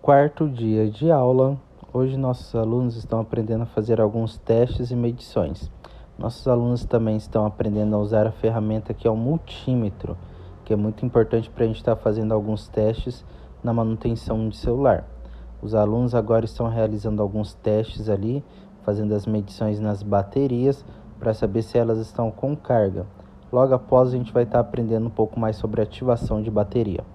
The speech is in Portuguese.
Quarto dia de aula. Hoje nossos alunos estão aprendendo a fazer alguns testes e medições. Nossos alunos também estão aprendendo a usar a ferramenta que é o multímetro, que é muito importante para a gente estar fazendo alguns testes na manutenção de celular. Os alunos agora estão realizando alguns testes ali, fazendo as medições nas baterias para saber se elas estão com carga. Logo após a gente vai estar aprendendo um pouco mais sobre ativação de bateria.